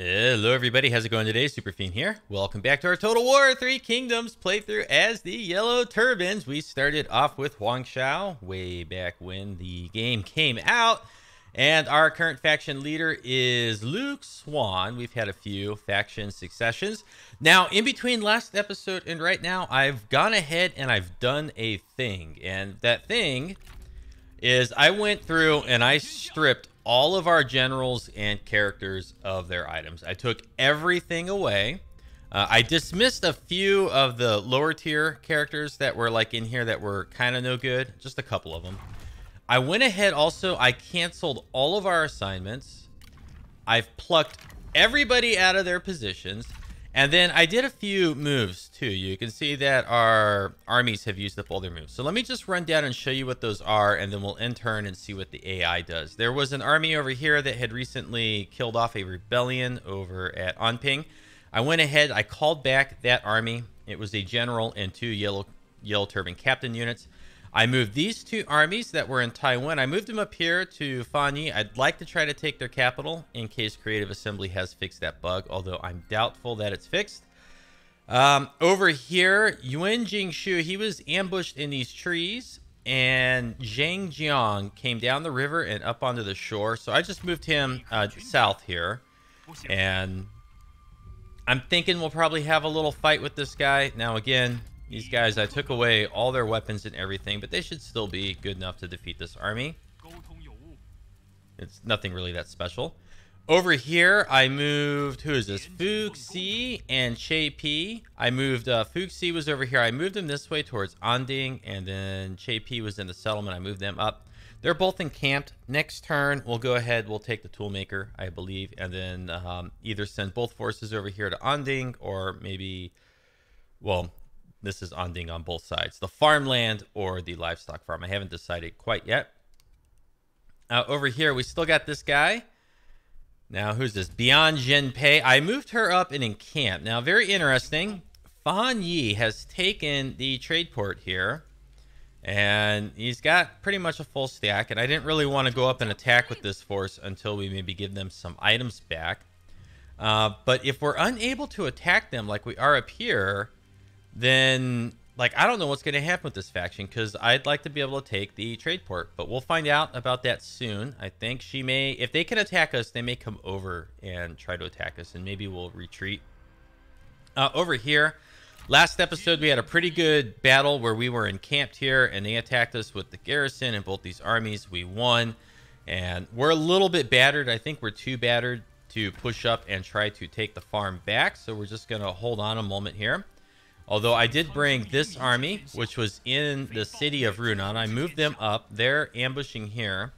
Hello everybody, how's it going today? Superfiend here. Welcome back to our Total War 3 Kingdoms playthrough as the Yellow Turbans. We started off with Huang Shao way back when the game came out. And our current faction leader is Luke Swan. We've had a few faction successions. Now, in between last episode and right now, I've gone ahead and I've done a thing. And that thing is I went through and I stripped all of our generals and characters of their items. I took everything away. I dismissed a few of the lower tier characters that were like in here that were kind of no good. Just a couple of them. I went ahead also, I canceled all of our assignments. I've plucked everybody out of their positions. And then I did a few moves too. You can see that our armies have used up all their moves. So let me just run down and show you what those are, and then we'll end turn and see what the AI does. There was an army over here that had recently killed off a rebellion over at Anping. I went ahead, I called back that army. It was a general and two yellow turban captain units. I moved these two armies that were in Taiwan. I moved them up here to Fanyi. I'd like to try to take their capital in case Creative Assembly has fixed that bug, although I'm doubtful that it's fixed. Over here, Yuan Jingshu, he was ambushed in these trees, and Zhang Jiang came down the river and up onto the shore. So I just moved him south here, and I'm thinking we'll probably have a little fight with this guy. Now, again, these guys, I took away all their weapons and everything, but they should still be good enough to defeat this army. It's nothing really that special. Over here, I moved, who is this? Fuxi and Che Pi. I moved, Fuxi was over here. I moved them this way towards Anding, and then Che Pi was in the settlement. I moved them up. They're both encamped. Next turn, we'll go ahead. We'll take the Toolmaker, I believe, and then either send both forces over here to Anding, or maybe, well, this is Anding on both sides. The farmland or the livestock farm. I haven't decided quite yet. Over here, we still got this guy. Now, who's this? Beyond Zhenpei. I moved her up and encamped. Now, very interesting. Fan Yi has taken the trade port here. And he's got pretty much a full stack. And I didn't really want to go up and attack with this force until we maybe give them some items back. But if we're unable to attack them like we are up here, then, like, I don't know what's going to happen with this faction, because I'd like to be able to take the trade port. But we'll find out about that soon. I think she may, if they can attack us, they may come over and try to attack us, and maybe we'll retreat. Over here, last episode, we had a pretty good battle where we were encamped here, and they attacked us with the garrison and both these armies. We won, and we're a little bit battered. I think we're too battered to push up and try to take the farm back, so we're just going to hold on a moment here. Although I did bring this army, which was in the city of Runan. I moved them up. They're ambushing here.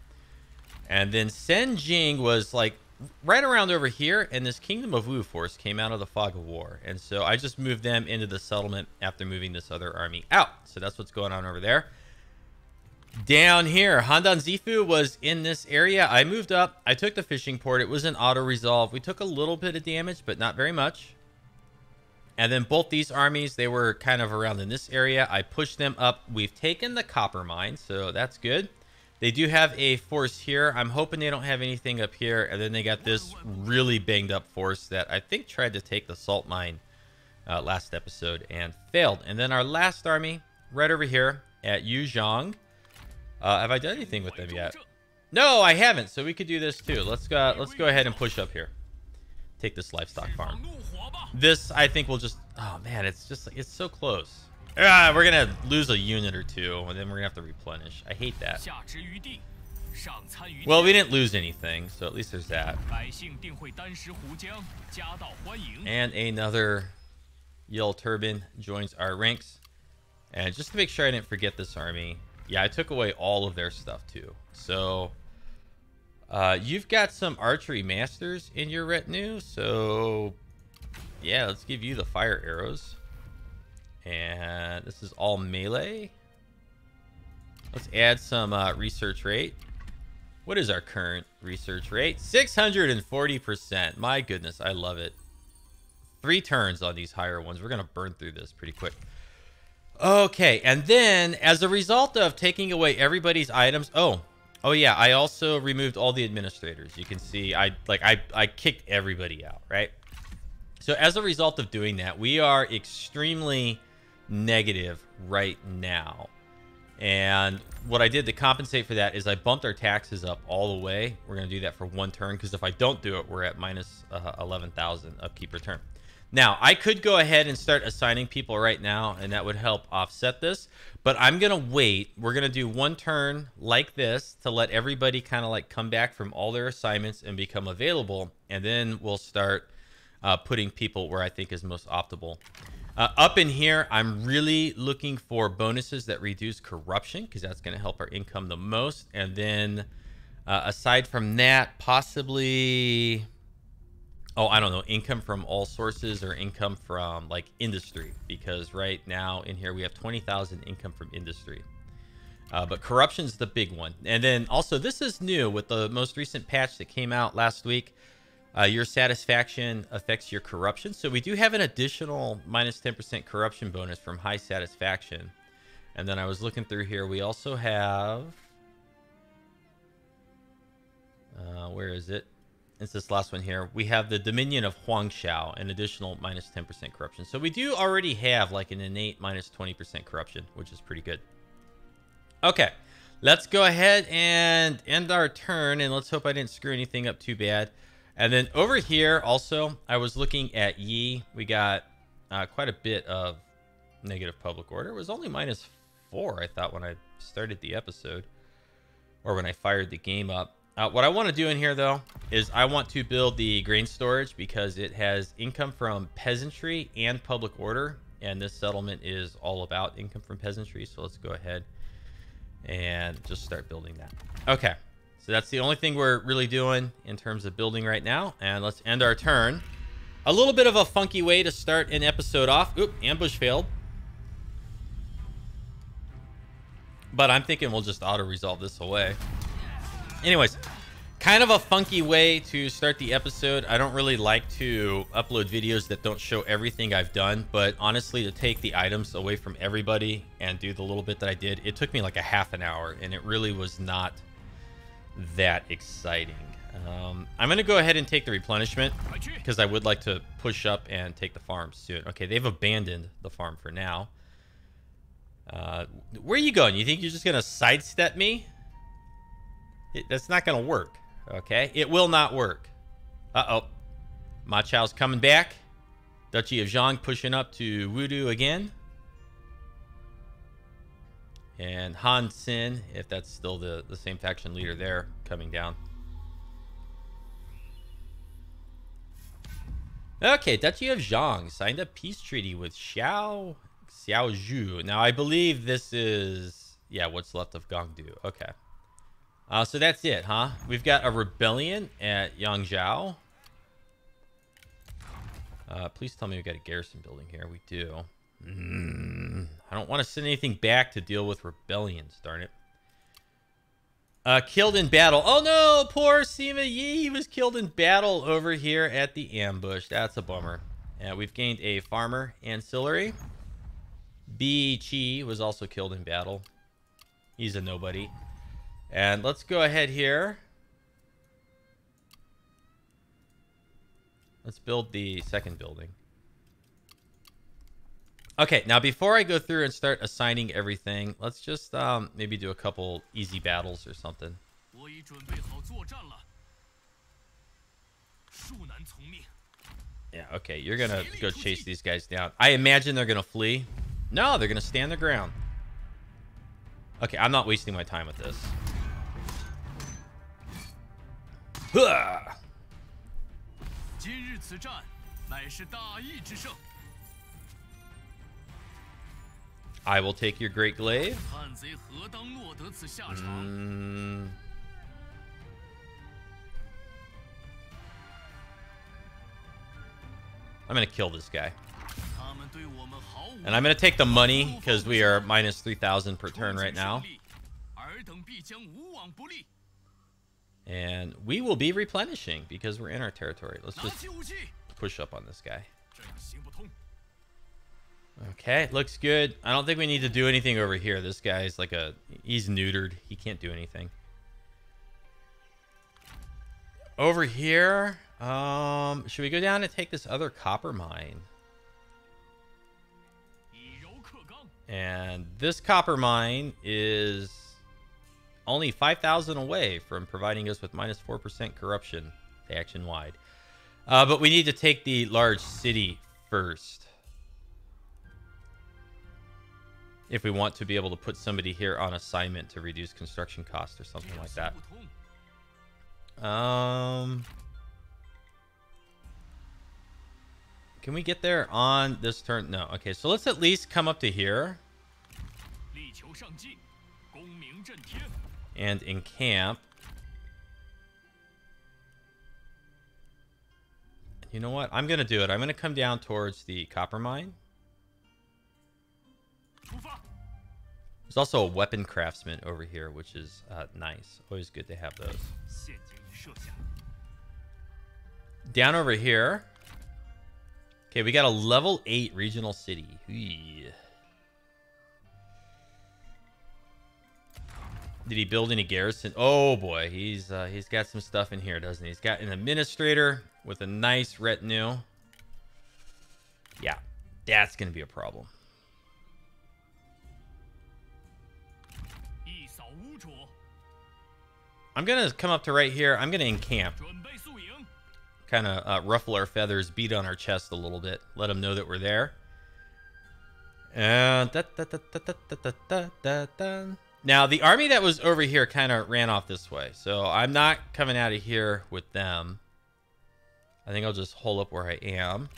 And then Sen Jing was like right around over here. And this Kingdom of Wu force came out of the fog of war. And so I just moved them into the settlement after moving this other army out. So that's what's going on over there. Down here, Handan Zifu was in this area. I moved up. I took the fishing port. It was an auto-resolve. We took a little bit of damage, but not very much. And then both these armies, they were kind of around in this area. I pushed them up. We've taken the copper mine, so that's good. They do have a force here. I'm hoping they don't have anything up here. And then they got this really banged up force that I think tried to take the salt mine last episode and failed. And then our last army right over here at Yuzhong. Have I done anything with them yet? No, I haven't. So we could do this too. Let's go ahead and push up here. Take this livestock farm. This, I think, will just... Oh, man, it's just... It's so close. We're going to lose a unit or two, and then we're going to have to replenish. I hate that. Well, we didn't lose anything, so at least there's that. And another Yellow Turban joins our ranks. And just to make sure I didn't forget this army, yeah, I took away all of their stuff, too. So... you've got some archery masters in your retinue, so yeah, let's give you the fire arrows. And this is all melee. Let's add some research rate. What is our current research rate? 640%. My goodness, I love it. 3 turns on these higher ones. We're going to burn through this pretty quick. Okay, and then as a result of taking away everybody's items... Oh, Oh yeah, I also removed all the administrators. You can see I kicked everybody out, right? So as a result of doing that, we are extremely negative right now. And what I did to compensate for that is I bumped our taxes up all the way. We're going to do that for one turn, because if I don't do it, we're at minus 11,000 upkeep return. Now, I could go ahead and start assigning people right now, and that would help offset this. But I'm going to wait. We're going to do one turn like this to let everybody kind of like come back from all their assignments and become available. And then we'll start putting people where I think is most optimal. Up in here, I'm really looking for bonuses that reduce corruption, because that's going to help our income the most. And then aside from that, possibly, oh, I don't know, income from all sources or income from like industry, because right now in here we have 20,000 income from industry. But corruption's the big one. And then also, this is new with the most recent patch that came out last week. Your satisfaction affects your corruption. So we do have an additional minus 10% corruption bonus from high satisfaction. And then I was looking through here. We also have... where is it? It's this last one here. We have the Dominion of Huang Shao, an additional minus 10% corruption. So we do already have like an innate minus 20% corruption, which is pretty good. Okay, let's go ahead and end our turn. And let's hope I didn't screw anything up too bad. And then over here, also, I was looking at Yi. We got quite a bit of negative public order. It was only minus 4, I thought, when I started the episode. Or when I fired the game up. What I want to do in here, though, is I want to build the grain storage, because it has income from peasantry and public order. And this settlement is all about income from peasantry. So let's go ahead and just start building that. Okay. So that's the only thing we're really doing in terms of building right now. And let's end our turn. A little bit of a funky way to start an episode off. Oop, ambush failed. But I'm thinking we'll just auto-resolve this away. Anyways, kind of a funky way to start the episode. I don't really like to upload videos that don't show everything I've done. But honestly, to take the items away from everybody and do the little bit that I did, it took me like a half an hour. And it really was not that exciting. I'm going to go ahead and take the replenishment, because I would like to push up and take the farm soon. Okay, they've abandoned the farm for now. Where are you going? You think you're just going to sidestep me? That's not going to work. Okay, it will not work. Uh-oh. Ma Chao's coming back. Duchy of Zhang pushing up to Wudu again. And Han Xin, if that's still the same faction leader there, coming down. Okay, Duchy of Zhang signed a peace treaty with Xiao Zhu. Now, I believe this is, yeah, what's left of Gongdu. Okay. So that's it, huh? We've got a rebellion at Yangzhou. Please tell me we got a garrison building here. We do. I don't want to send anything back to deal with rebellions, darn it. Killed in battle. Oh no, poor Sima Yi. He was killed in battle over here at the ambush. That's a bummer. We've gained a farmer ancillary. Bi Chi was also killed in battle. He's a nobody. And let's go ahead here. Let's build the second building. Okay, now before I go through and start assigning everything, let's just maybe do a couple easy battles or something. Yeah, okay, you're gonna go chase these guys down. I imagine they're gonna flee. No, they're gonna stand their ground. Okay, I'm not wasting my time with this. I will take your Great Glaive. I'm going to kill this guy. And I'm going to take the money because we are minus 3,000 per turn right now. And we will be replenishing because we're in our territory. Let's just push up on this guy. Okay, looks good. I don't think we need to do anything over here. This guy's like he's neutered. He can't do anything. Over here, should we go down and take this other copper mine? And this copper mine is only 5,000 away from providing us with minus 4% corruption faction-wide. But we need to take the large city first, if we want to be able to put somebody here on assignment to reduce construction costs or something like that. Can we get there on this turn? No. Okay, so let's at least come up to here and encamp. You know what? I'm going to do it. I'm going to come down towards the copper mine. There's also a weapon craftsman over here, which is nice. Always good to have those. Down over here. Okay, we got a level 8 regional city. Did he build any garrison? Oh boy, he's got some stuff in here, doesn't he? He's got an administrator with a nice retinue. Yeah, that's gonna be a problem. I'm gonna come up to right here. I'm gonna encamp. Kind of ruffle our feathers, beat on our chest a little bit, let them know that we're there. And now the army that was over here kind of ran off this way, so I'm not coming out of here with them. I think I'll just hold up where I am.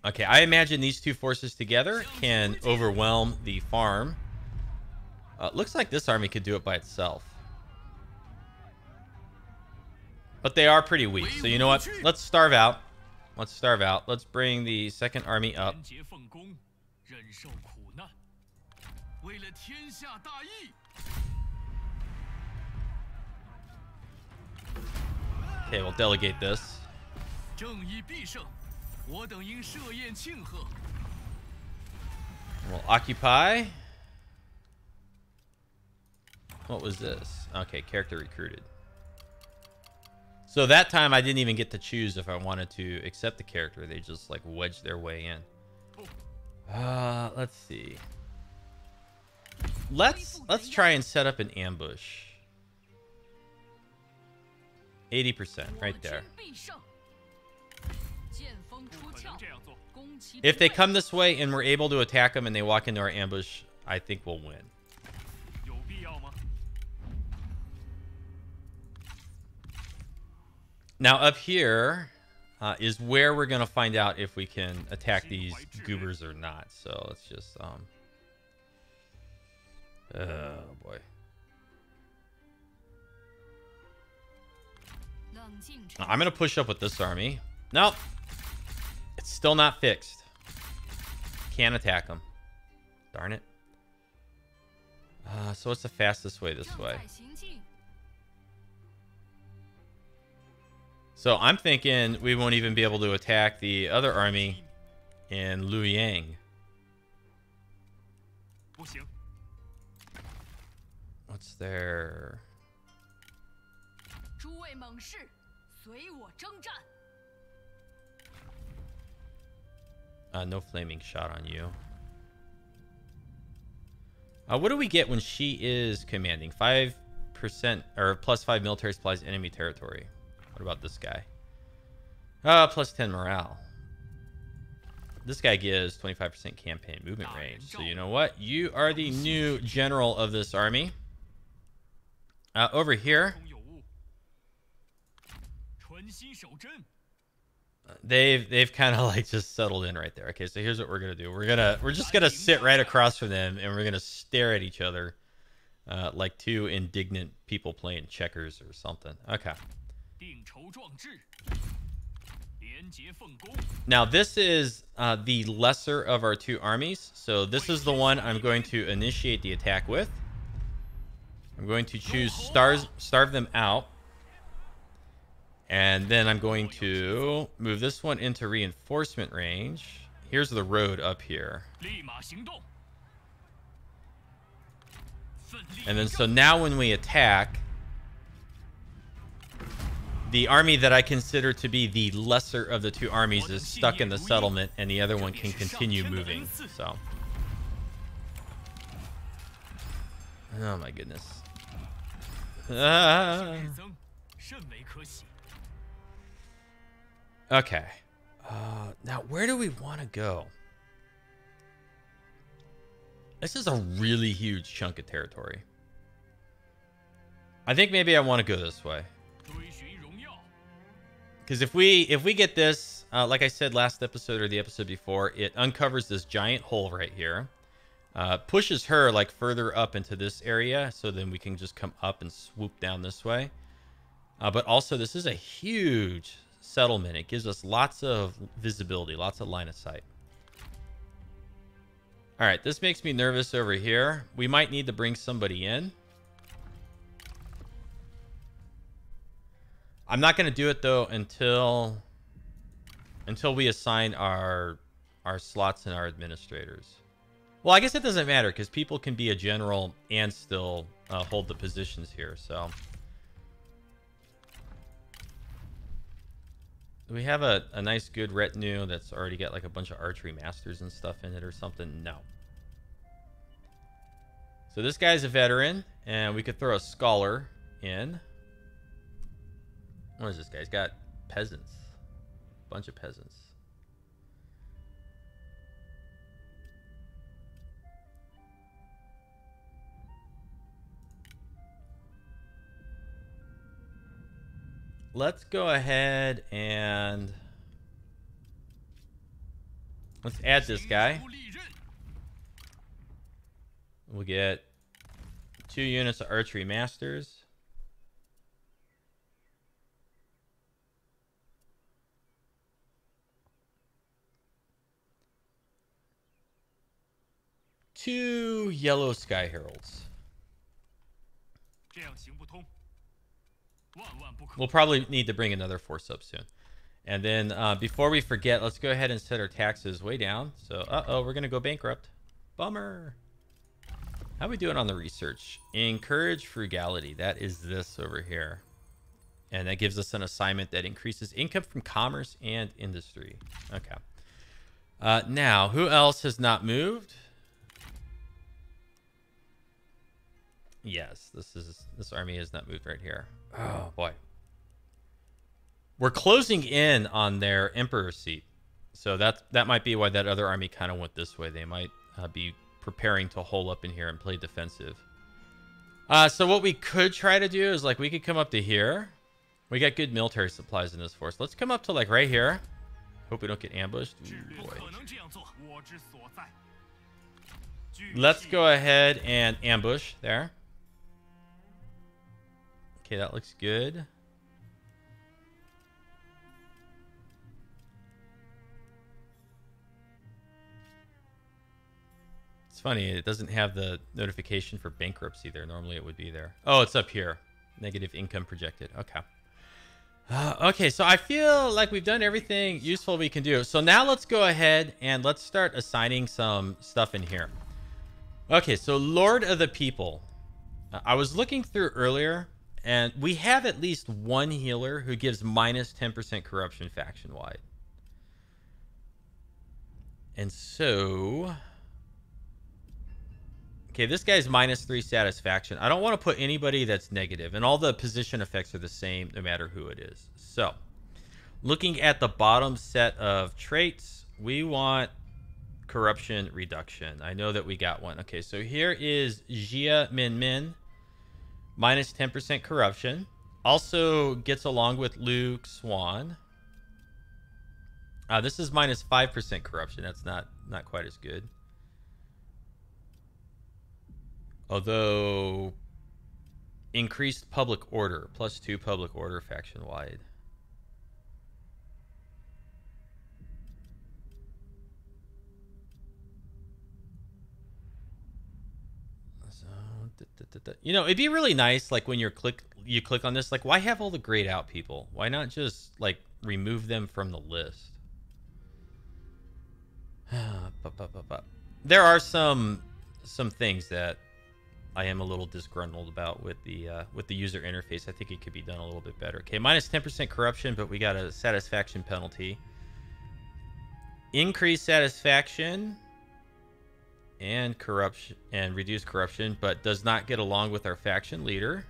Okay, I imagine these two forces together can overwhelm the farm. Looks like this army could do it by itself. But they are pretty weak. So you know what? Let's starve out. Let's starve out. Let's bring the second army up. Okay, we'll delegate this. We'll occupy. What was this? Okay, character recruited. So that time I didn't even get to choose if I wanted to accept the character. They just like wedged their way in. Let's see. Let's try and set up an ambush. 80% right there. If they come this way and we're able to attack them and they walk into our ambush, I think we'll win. Now up here is where we're gonna find out if we can attack these goobers or not. So let's just oh boy. I'm gonna push up with this army. Nope, it's still not fixed. Can't attack them. Darn it. So what's the fastest way this way? So I'm thinking we won't even be able to attack the other army in Luoyang. What's their... no flaming shot on you. What do we get when she is commanding? 5% or +5 military supplies enemy territory. What about this guy? +10 morale. This guy gives 25% campaign movement range. So you know what? You are the new general of this army. Over here, they've kind of like just settled in right there. Okay, so here's what we're gonna do. We're just gonna sit right across from them and we're gonna stare at each other like two indignant people playing checkers or something. Okay. Now this is the lesser of our two armies. So this is the one I'm going to initiate the attack with. I'm going to choose starve them out. And then I'm going to move this one into reinforcement range. Here's the road up here. And then so now when we attack, the army that I consider to be the lesser of the two armies is stuck in the settlement, and the other one can continue moving. So, oh my goodness. Okay. Now where do we want to go? This is a really huge chunk of territory. I think maybe I want to go this way. Because if we get this, like I said last episode or the episode before, it uncovers this giant hole right here. Pushes her like further up into this area, so then we can just come up and swoop down this way. But also, this is a huge settlement. It gives us lots of visibility, lots of line of sight. All right, this makes me nervous over here. We might need to bring somebody in. I'm not going to do it though until we assign our slots and our administrators. Well, I guess it doesn't matter because people can be a general and still hold the positions here. So do we have a nice good retinue that's already got like a bunch of archery masters and stuff in it or something? No. So this guy's a veteran, and we could throw a scholar in. What is this guy? He's got peasants. Bunch of peasants. Let's go ahead and let's add this guy. We'll get 2 units of archery masters. Two yellow sky heralds. We'll probably need to bring another force up soon. And then before we forget, let's go ahead and set our taxes way down. So, we're going to go bankrupt. Bummer. How are we doing on the research? Encourage frugality. That is this over here. And that gives us an assignment that increases income from commerce and industry. Okay. Now, who else has not moved? Yes, this army has not moved right here. Oh boy. We're closing in on their emperor seat. So that might be why that other army kind of went this way. They might be preparing to hole up in here and play defensive. So what we could try to do is like we could come up to here. We got good military supplies in this force. Let's come up to like right here. Hope we don't get ambushed. Ooh, boy. Let's go ahead and ambush there. Okay, that looks good. It's funny, it doesn't have the notification for bankruptcy there. Normally it would be there. Oh, it's up here. Negative income projected. Okay. Okay, so I feel like we've done everything useful we can do. So now let's go ahead and let's start assigning some stuff in here. Okay, so Lord of the People. I was looking through earlier, and we have at least one healer who gives minus 10% corruption faction-wide. And so... Okay, this guy's minus 3 satisfaction. I don't want to put anybody that's negative, and all the position effects are the same no matter who it is. So, looking at the bottom set of traits, we want corruption reduction. I know that we got one. Okay, so here is Jia Min Min. Minus 10% corruption. Also gets along with Luke Swan. This is minus 5% corruption. That's not quite as good. Although increased public order. +2 public order faction wide. You know, it'd be really nice, like when you click on this, like why have all the grayed out people? Why not just like remove them from the list? There are some things that I am a little disgruntled about with the user interface. I think it could be done a little bit better. Okay, minus 10% corruption, but we got a satisfaction penalty. Increase satisfaction and corruption and reduce corruption, but does not get along with our faction leader.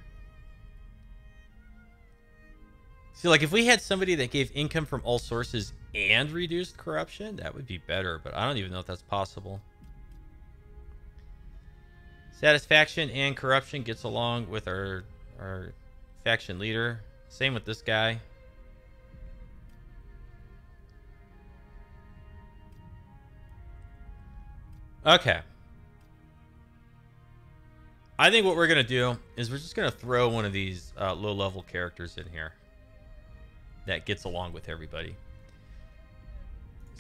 See, like if we had somebody that gave income from all sources and reduced corruption, that would be better, but I don't even know if that's possible. Satisfaction and corruption gets along with our faction leader. Same with this guy. Okay. I think what we're going to do is we're just going to throw one of these low-level characters in here that gets along with everybody.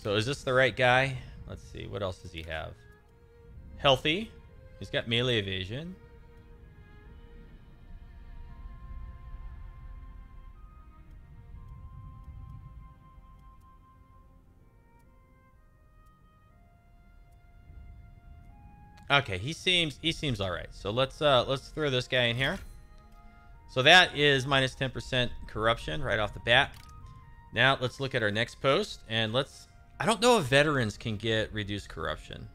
So is this the right guy? Let's see. What else does he have? Healthy. He's got melee evasion. Okay, he seems all right. So let's throw this guy in here. So that is minus 10% corruption right off the bat. Now let's look at our next post and let's. I don't know if veterans can get reduced corruption.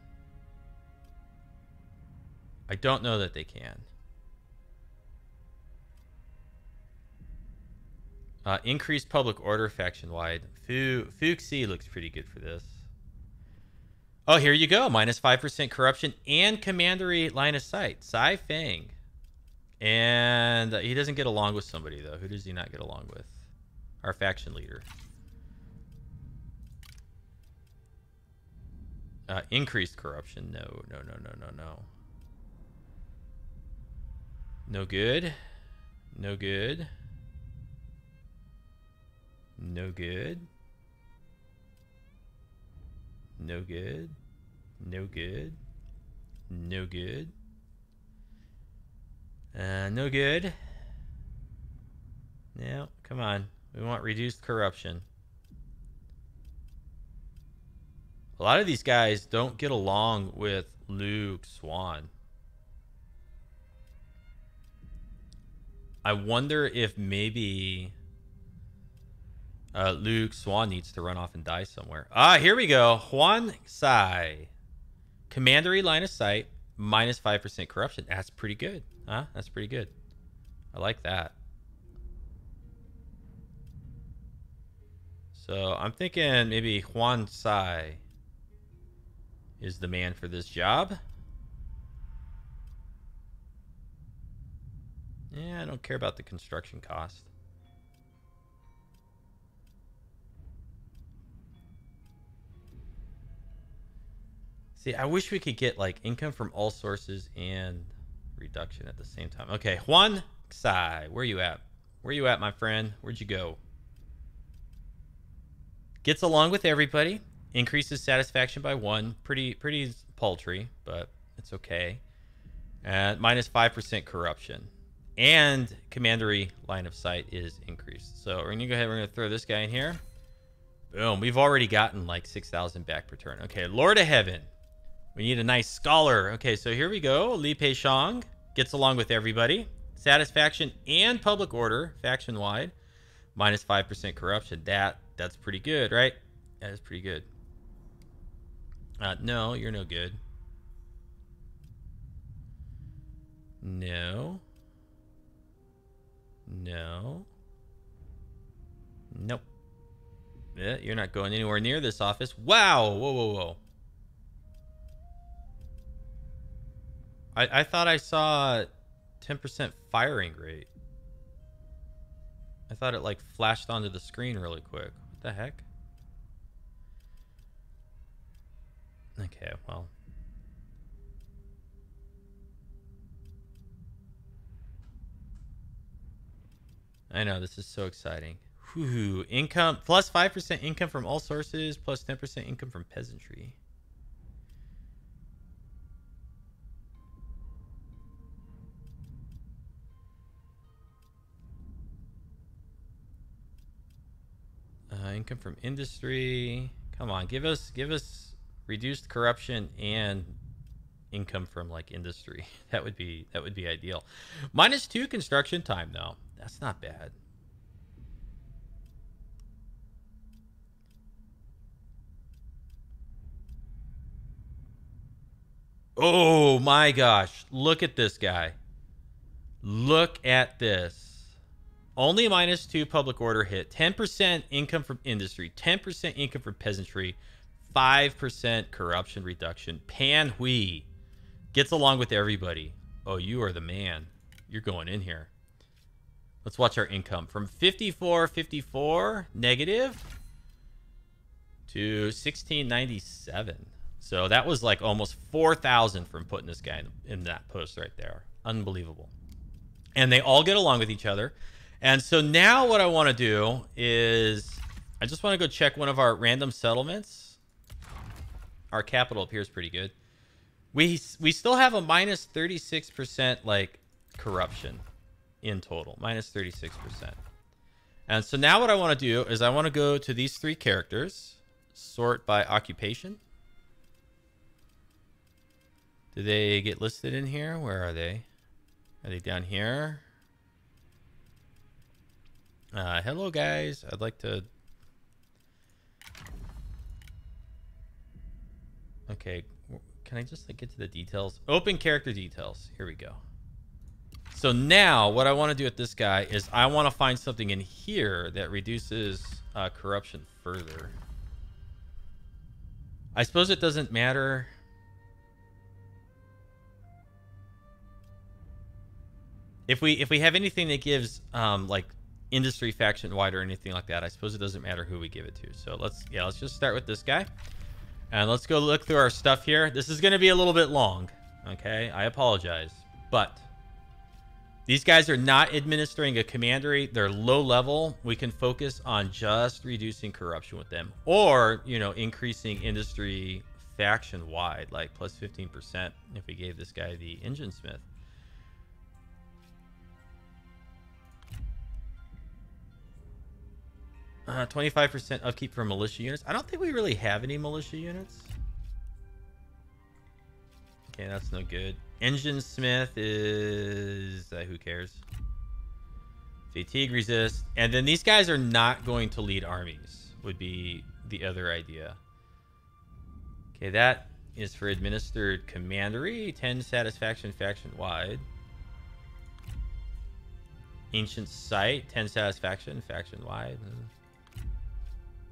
I don't know that they can. Increased public order faction wide. Fuxi looks pretty good for this. Oh, here you go. Minus 5% corruption and commandery line of sight. Sai Fang. And he doesn't get along with somebody, though. Who does he not get along with? Our faction leader. Increased corruption. No. No good. No good. No good. No good. No good. No good. No good. No, come on. We want reduced corruption. A lot of these guys don't get along with Luke Swan. I wonder if maybe Luke Swan needs to run off and die somewhere. Ah, here we go. Huang Shao. Commandery line of sight, minus 5% corruption. That's pretty good. Huh? That's pretty good. I like that. So I'm thinking maybe Huang Shao is the man for this job. Yeah, I don't care about the construction cost. See, I wish we could get like income from all sources and reduction at the same time. Okay, Huang Shao, where you at? Where you at, my friend? Where'd you go? Gets along with everybody. Increases satisfaction by 1. Pretty paltry, but it's okay. And minus 5% corruption. And commandery line of sight is increased. So we're gonna go ahead. We're gonna throw this guy in here. Boom. We've already gotten like 6,000 back per turn. Okay, Lord of Heaven. We need a nice scholar. Okay, so here we go. Li Pei Shang gets along with everybody. Satisfaction and public order, faction wide. Minus 5% corruption. That's pretty good, right? That is pretty good. No, you're no good. No. No. Nope. Yeah, you're not going anywhere near this office. Wow. Whoa. I thought I saw 10% firing rate. I thought it like flashed onto the screen really quick. What the heck? Okay, well. I know, this is so exciting. Whew, income, plus 5% income from all sources, plus 10% income from peasantry. Income from industry. Come on, give us reduced corruption and income from like industry. That would be ideal. -2 construction time though. That's not bad. Oh my gosh. Look at this guy. Look at this. Only -2 public order hit. 10% income from industry. 10% income from peasantry. 5% corruption reduction. Pan Hui gets along with everybody. Oh, you are the man. You're going in here. Let's watch our income. From 54.54 negative to 1697. So that was like almost 4,000 from putting this guy in that post right there. Unbelievable. And they all get along with each other. And so now what I want to do is I just want to go check one of our random settlements. Our capital appears pretty good. We still have a -36% like corruption in total. -36%. And so now what I want to do is I want to go to these 3 characters. Sort by occupation. Do they get listed in here? Where are they? Are they down here? Hello, guys. I'd like to... Okay. Can I just like get to the details? Open character details. Here we go. So now what I want to do with this guy is I want to find something in here that reduces corruption further. I suppose it doesn't matter... If we have anything that gives like industry faction wide or anything like that, I suppose it doesn't matter who we give it to. So let's just start with this guy. And let's go look through our stuff here. This is going to be a little bit long. Okay, I apologize. But these guys are not administering a commandery. They're low level. We can focus on just reducing corruption with them. Or, you know, increasing industry faction wide, like plus 15% if we gave this guy the engine smith. 25% upkeep for militia units. I don't think we really have any militia units. Okay, that's no good. Engine smith is... who cares? Fatigue resist. And then these guys are not going to lead armies, would be the other idea. Okay, that is for administered commandery. 10 satisfaction faction wide. Ancient site. 10 satisfaction faction wide.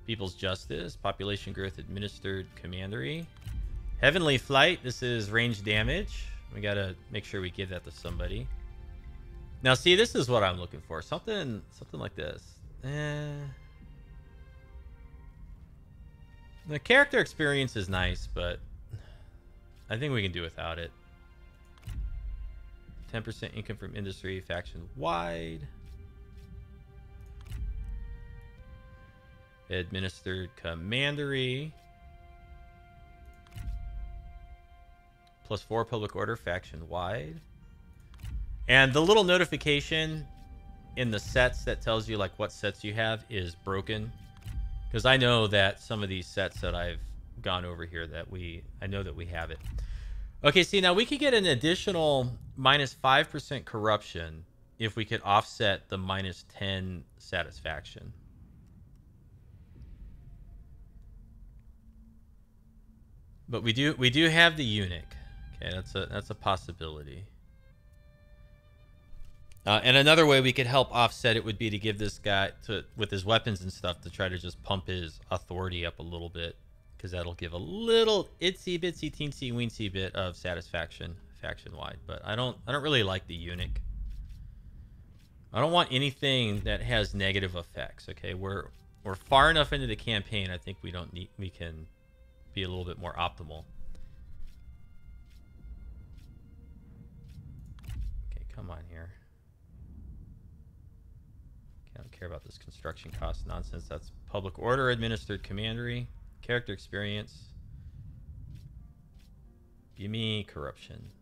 People's Justice, population growth administered commandery. Heavenly Flight, this is range damage. We gotta make sure we give that to somebody. Now see, this is what I'm looking for. Something like this. The character experience is nice, but I think we can do without it. 10% income from industry, faction wide. Administered commandery. +4 public order faction wide. And the little notification in the sets that tells you like what sets you have is broken. Because I know that some of these sets that I've gone over here that I know that we have it. Okay, see now we could get an additional -5% corruption if we could offset the -10 satisfaction. But we do have the eunuch. Okay, that's a possibility. And another way we could help offset it would be to give this guy with his weapons and stuff to try to just pump his authority up a little bit, because that'll give a little itsy bitsy teensy weensy bit of satisfaction faction wide. But I don't really like the eunuch. I don't want anything that has negative effects. Okay, we're far enough into the campaign. I think we can be a little bit more optimal. Okay, come on here. Okay, I don't care about this construction cost nonsense. That's public order administered commandery. Character experience. Give me corruption.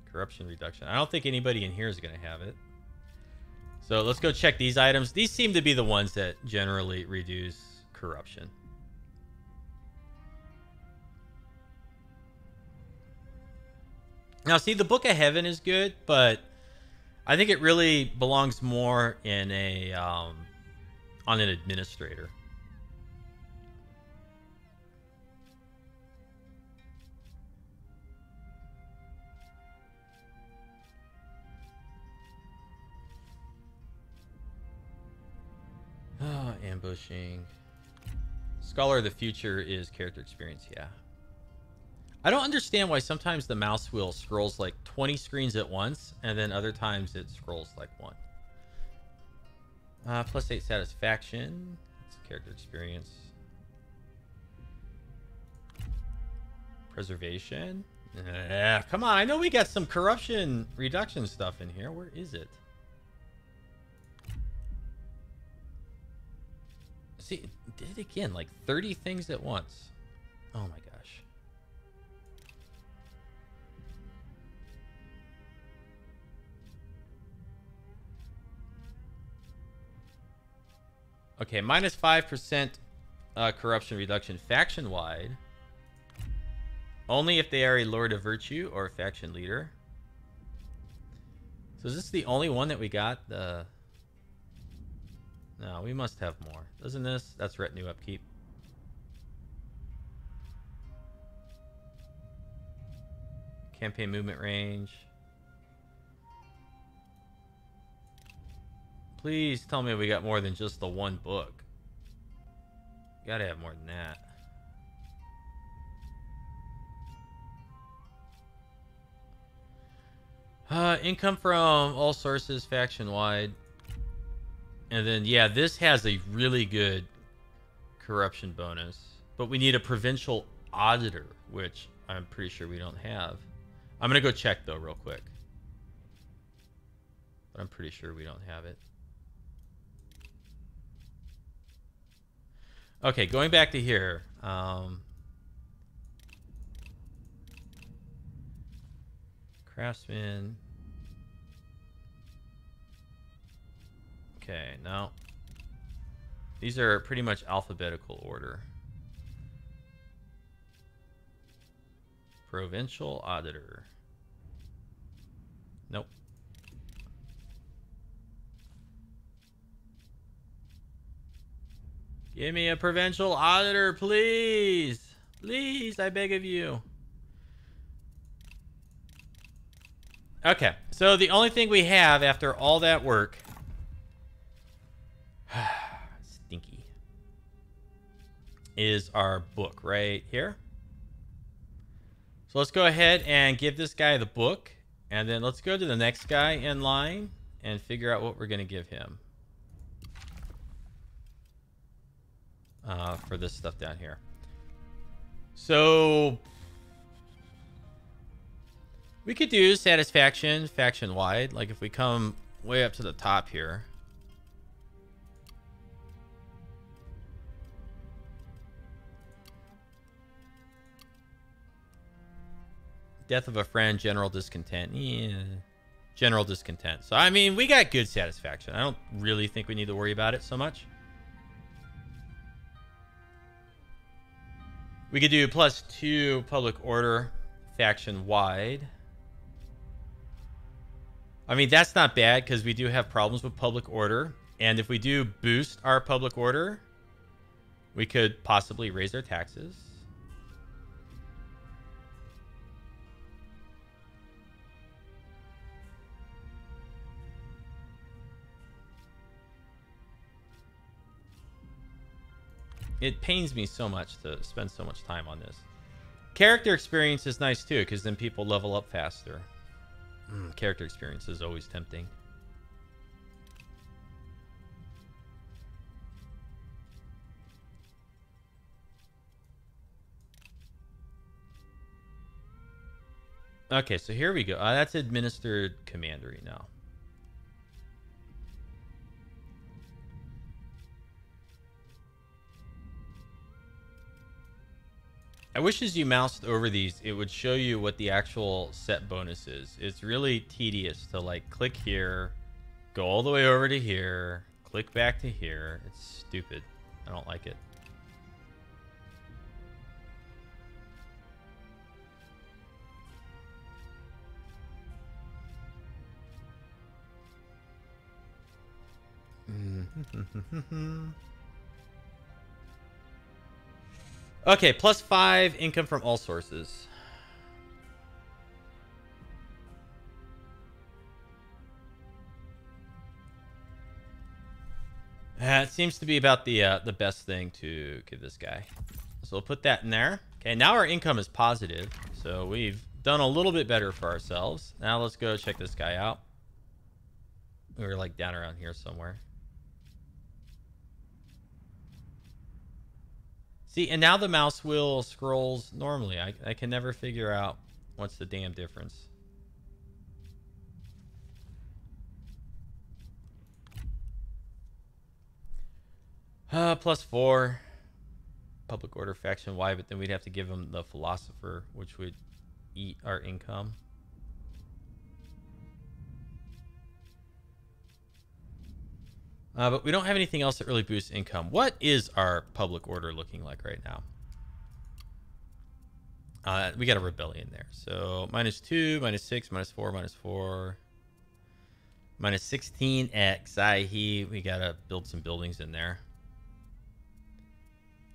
Corruption reduction. I don't think anybody in here is going to have it. So let's go check these items. These seem to be the ones that generally reduce corruption. Now, see, the Book of Heaven is good, but I think it really belongs more in a on an administrator. Oh, ambushing. Scholar of the Future is character experience, yeah. I don't understand why sometimes the mouse wheel scrolls like 20 screens at once, and then other times it scrolls like one. +8 satisfaction. It's a character experience. Preservation. Come on, I know we got some corruption reduction stuff in here. Where is it? See, it did it again, like 30 things at once. Oh my gosh. Okay, -5% corruption reduction faction-wide. Only if they are a Lord of Virtue or a faction leader. So is this the only one that we got? No, we must have more. Doesn't this? That's retinue upkeep. Campaign movement range. Please tell me we got more than just the one book. Gotta have more than that. Income from all sources, faction-wide. And then, yeah, this has a really good corruption bonus. But we need a provincial auditor, which I'm pretty sure we don't have. I'm going to go check, though, real quick. But I'm pretty sure we don't have it. Okay, going back to here. Craftsman. Okay, no. These are pretty much alphabetical order. Provincial auditor. Nope. Give me a provincial auditor, please. Please, I beg of you. Okay, so the only thing we have after all that work... Stinky. Is our book right here. So let's go ahead and give this guy the book. And then let's go to the next guy in line and figure out what we're going to give him. For this stuff down here. So we could do satisfaction faction wide, like if we come way up to the top here. Death of a friend, general discontent. Yeah. General discontent. So I mean, we got good satisfaction. I don't really think we need to worry about it so much. We could do +2 public order faction wide. I mean, that's not bad because we do have problems with public order. And if we do boost our public order, we could possibly raise our taxes. It pains me so much to spend so much time on this. Character experience is nice too, because then people level up faster. Character experience is always tempting. Okay, so here we go. That's administered commandery now. I wish as you moused over these, it would show you what the actual set bonus is. It's really tedious to like click here, go all the way over to here, click back to here. It's stupid. I don't like it. Okay, +5 income from all sources. It seems to be about the best thing to give this guy. So we'll put that in there. Okay, now our income is positive. So we've done a little bit better for ourselves. Now let's go check this guy out. We were like down around here somewhere. See, and now the mouse wheel scrolls normally. I can never figure out what's the damn difference. +4. Public order faction Y, but then we'd have to give him the philosopher, which would eat our income. But we don't have anything else that really boosts income. What is our public order looking like right now? We got a rebellion there. So -2, -6, -4, -4. -16x. We got to build some buildings in there.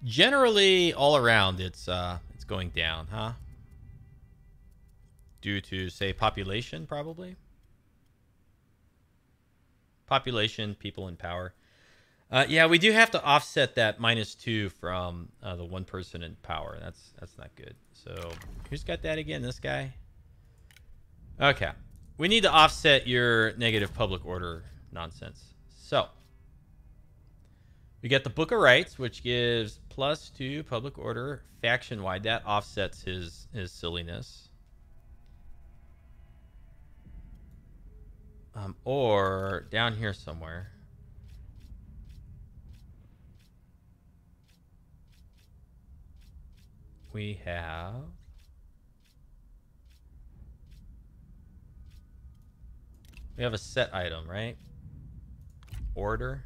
Generally, all around, it's going down, huh? Due to, say, population, probably. Population, people in power. Yeah, we do have to offset that -2 from the one person in power. That's not good. So who's got that again? This guy? Okay. We need to offset your negative public order nonsense. So we get the Book of Rights, which gives +2 public order faction-wide. That offsets his silliness. Or down here somewhere. We have a set item, right? Order.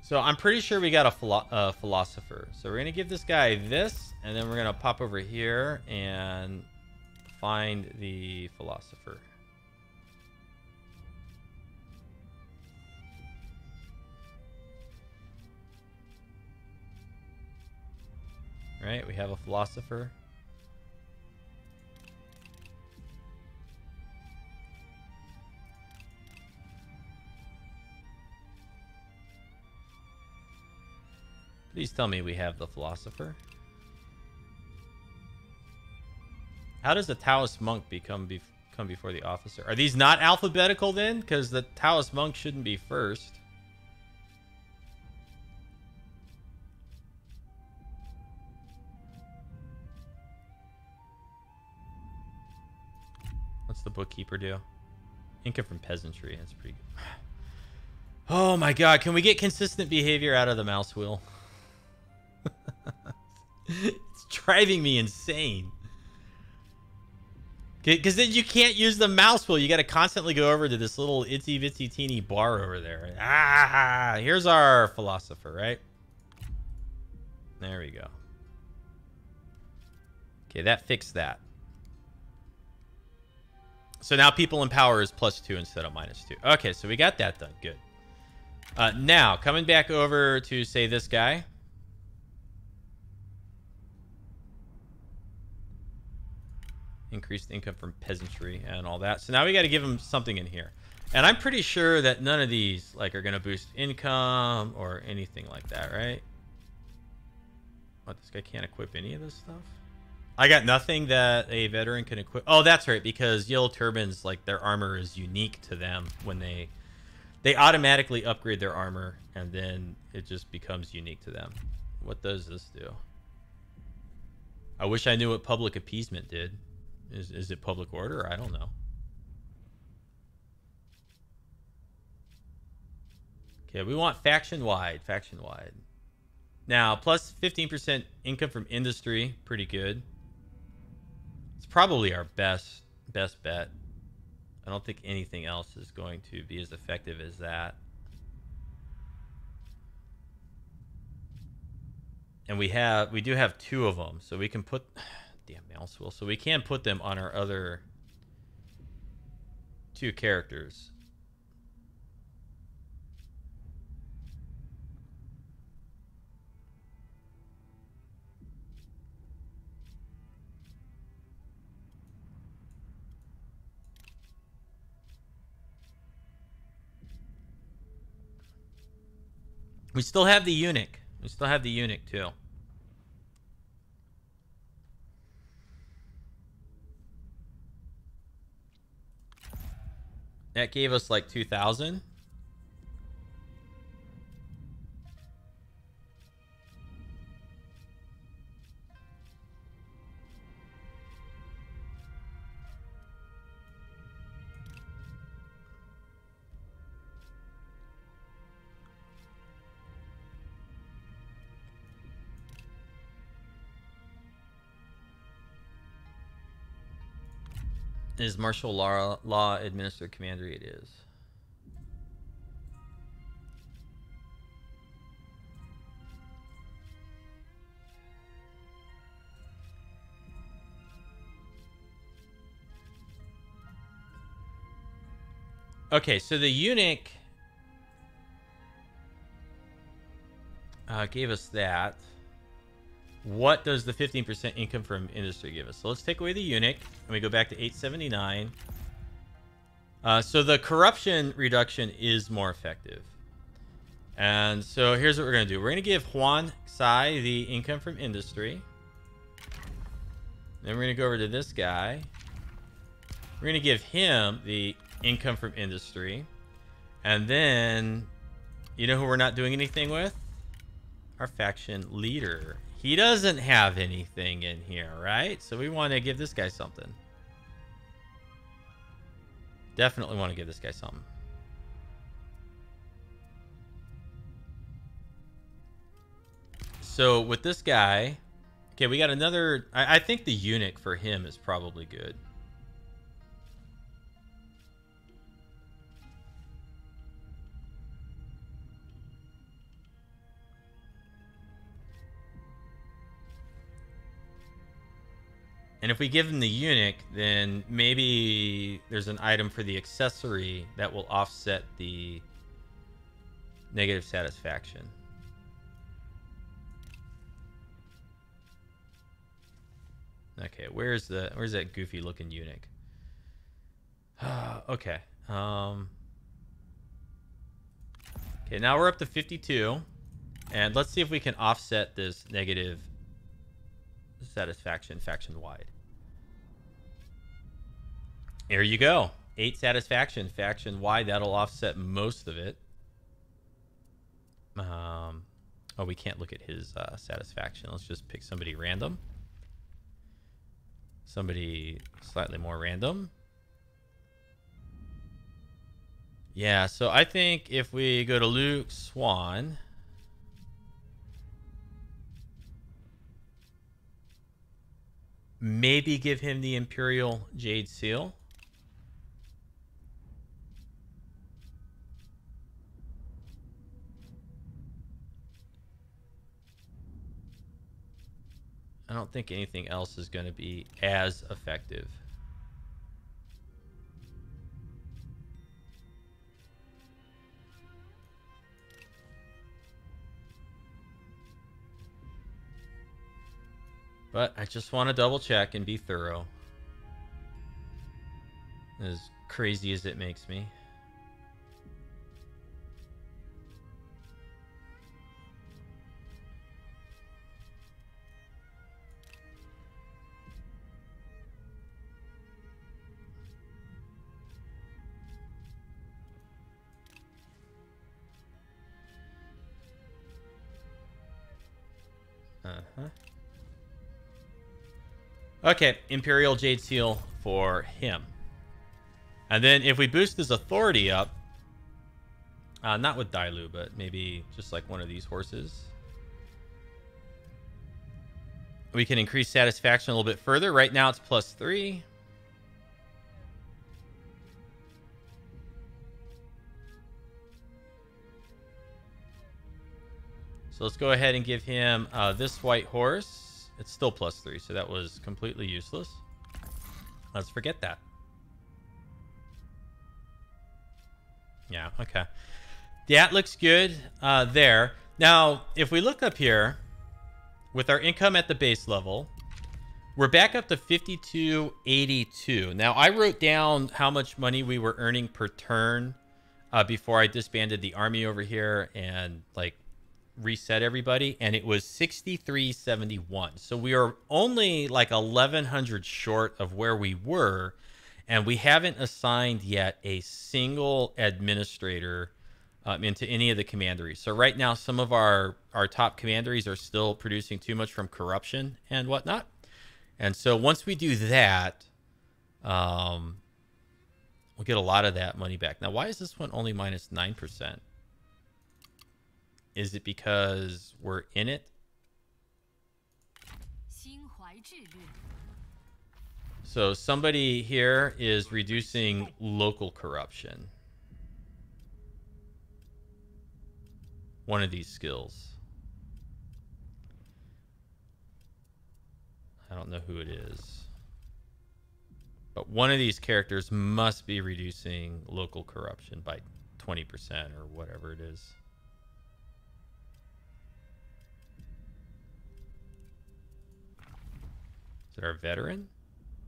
So I'm pretty sure we got a philosopher. So we're going to give this guy this, and then we're going to pop over here and find the philosopher. Right, we have a philosopher. Please tell me we have the philosopher. How does the Taoist monk come before the officer? Are these not alphabetical then? Because the Taoist monk shouldn't be first. What's the bookkeeper do? Income from peasantry. That's pretty good. Oh my god, can we get consistent behavior out of the mouse wheel? It's driving me insane. Because then you can't use the mouse wheel. You got to constantly go over to this little itsy bitsy teeny bar over there. Ah, here's our philosopher, right? There we go. Okay, that fixed that. So now people in power is +2 instead of -2. Okay, so we got that done. Good. Now, coming back over to, say, this guy. Increased income from peasantry and all that. So now we got to give him something in here. And I'm pretty sure that none of these like are going to boost income or anything like that, right? What, this guy can't equip any of this stuff? I got nothing that a veteran can equip. Oh, that's right, because Yellow Turbans, like, their armor is unique to them when they automatically upgrade their armor, and then it just becomes unique to them. What does this do? I wish I knew what public appeasement did. Is it public order? I don't know. Okay, we want faction-wide. Faction-wide. Now, plus 15% income from industry. Pretty good. It's probably our best bet. I don't think anything else is going to be as effective as that. And we do have 2 of them, so we can put... Damn mouse wheel. So we can put them on our other 2 characters. We still have the eunuch. We still have the eunuch too. That gave us like 2,000. Is martial law administered commandery? It is. Okay, so the eunuch gave us that. What does the 15% income from industry give us? So let's take away the eunuch, and we go back to 879. So the corruption reduction is more effective. And so here's what we're going to do. We're going to give Huang Shao the income from industry. Then we're going to go over to this guy. We're going to give him the income from industry. And then, you know who we're not doing anything with? Our faction leader. He doesn't have anything in here, right? So we want to give this guy something. Definitely want to give this guy something. So with this guy, okay, we got another. I think the eunuch for him is probably good. And if we give him the eunuch, then maybe there's an item for the accessory that will offset the negative satisfaction. Okay, where's that goofy looking eunuch? Okay. Okay, now we're up to 52. And let's see if we can offset this negative satisfaction faction-wide. There you go. 8 satisfaction faction-wide. That'll offset most of it. Oh, we can't look at his satisfaction. Let's just pick somebody random. Somebody slightly more random. Yeah, so I think if we go to Luke Swan... maybe give him the Imperial Jade Seal. I don't think anything else is going to be as effective. But I just want to double check and be thorough. As crazy as it makes me. Okay, Imperial Jade Seal for him. And then if we boost his authority up, not with Dailu, but maybe just like one of these horses, we can increase satisfaction a little bit further. Right now it's +3. So let's go ahead and give him this white horse. It's still +3, so that was completely useless. Let's forget that. Yeah, okay. That looks good there. Now, if we look up here, with our income at the base level, we're back up to 5282. Now, I wrote down how much money we were earning per turn before I disbanded the army over here, and like reset everybody, and it was 6371. So we are only like 1100 short of where we were, and we haven't assigned yet a single administrator into any of the commanderies. So right now, some of our top commanderies are still producing too much from corruption and whatnot. And so once we do that, we'll get a lot of that money back. Now, why is this one only minus 9%? Is it because we're in it? So somebody here is reducing local corruption. One of these skills. I don't know who it is. But one of these characters must be reducing local corruption by 20% or whatever it is. Is it our veteran?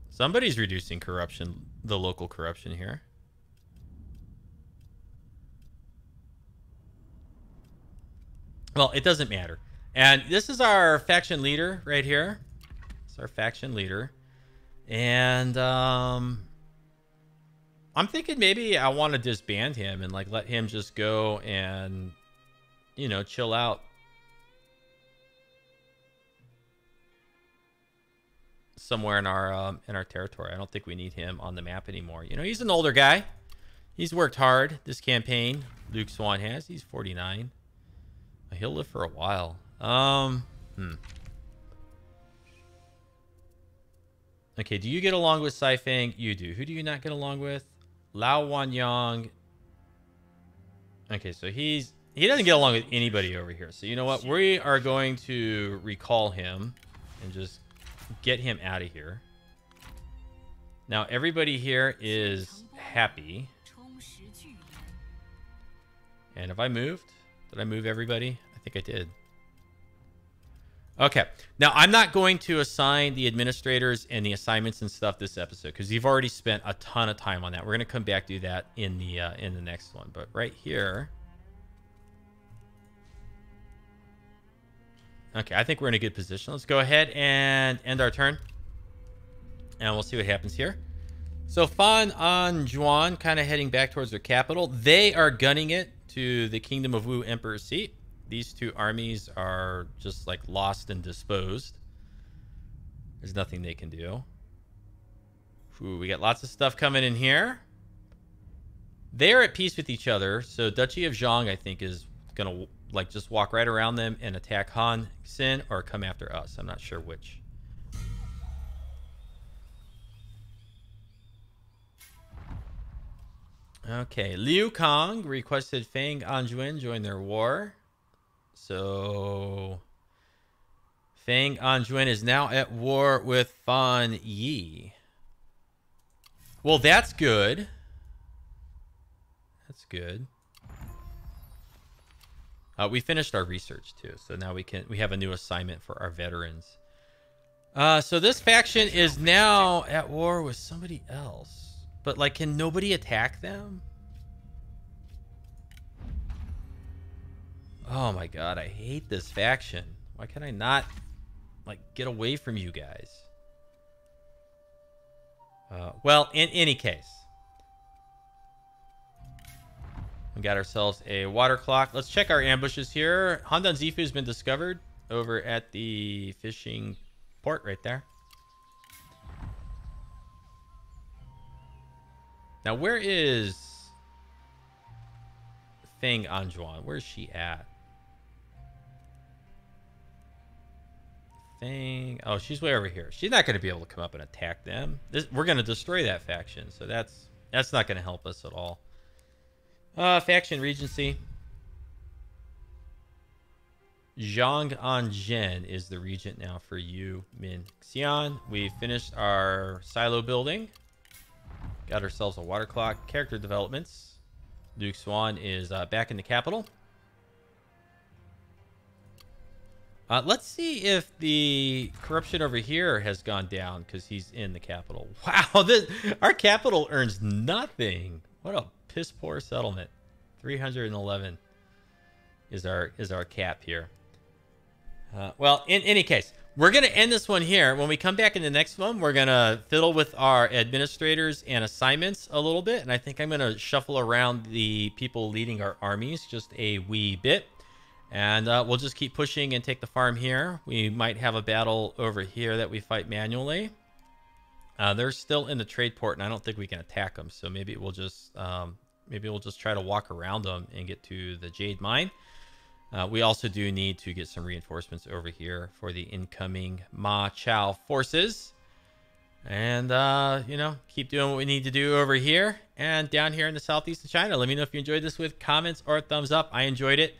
Somebody's reducing corruption, the local corruption here. Well, it doesn't matter. And this is our faction leader right here. It's our faction leader. And I'm thinking maybe I want to disband him and like let him just go and, you know, chill out. Somewhere in our territory. I don't think we need him on the map anymore. You know, he's an older guy. He's worked hard this campaign. Luke Swan has. He's 49. He'll live for a while. Okay, do you get along with Saifang? You do. Who do you not get along with? Lao Wanyang. Okay, so he doesn't get along with anybody over here. So you know what? We are going to recall him and just get him out of here. Now everybody here is happy. And if I moved, did I move everybody? I think I did. Okay. Now I'm not going to assign the administrators and the assignments and stuff this episode because you've already spent a ton of time on that. We're going to come back to do that in the next one. But right here. Okay, I think we're in a good position. Let's go ahead and end our turn. And we'll see what happens here. So Fan and Juan kind of heading back towards their capital. They are gunning it to the Kingdom of Wu Emperor's seat. These two armies are just like lost and disposed. There's nothing they can do. Ooh, we got lots of stuff coming in here. They're at peace with each other. So Duchy of Zhang, I think, is going to like just walk right around them and attack Han Xin or come after us. I'm not sure which. Okay, Liu Kang requested Fang Anjuan join their war. So Fang Anjuan is now at war with Fan Yi. Well, that's good. That's good. We finished our research too, so now we have a new assignment for our veterans. So this faction is now at war with somebody else, but like, can nobody attack them? Oh my god, I hate this faction. Why can I not like get away from you guys? Well, in any case. We got ourselves a water clock. Let's check our ambushes here. Handan Zifu has been discovered over at the fishing port right there. Now, where is Fang Anjuan? Where's she at? Fang. Oh, she's way over here. She's not going to be able to come up and attack them. We're going to destroy that faction, so that's not going to help us at all. Faction Regency. Zhang Anzhen is the regent now for Yu Min Xian. We finished our silo building. Got ourselves a water clock. Character developments. Luke Swan is back in the capital. Let's see if the corruption over here has gone down because he's in the capital. Wow, our capital earns nothing. What a piss poor settlement. 311. is our cap here. Well, in any case, we're going to end this one here. When we come back in the next one, we're going to fiddle with our administrators and assignments a little bit. And I think I'm going to shuffle around the people leading our armies just a wee bit. And we'll just keep pushing and take the farm here. We might have a battle over here that we fight manually. They're still in the trade port, and I don't think we can attack them. So maybe we'll just try to walk around them and get to the Jade Mine. We also do need to get some reinforcements over here for the incoming Ma Chao forces. And, you know, keep doing what we need to do over here and down here in the southeast of China. Let me know if you enjoyed this with comments or thumbs up. I enjoyed it.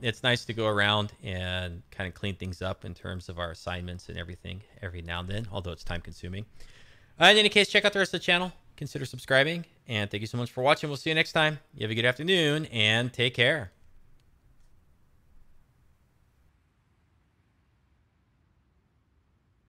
It's nice to go around and kind of clean things up in terms of our assignments and everything every now and then, although it's time consuming. In any case, check out the rest of the channel. Consider subscribing. And thank you so much for watching. We'll see you next time. You have a good afternoon and take care.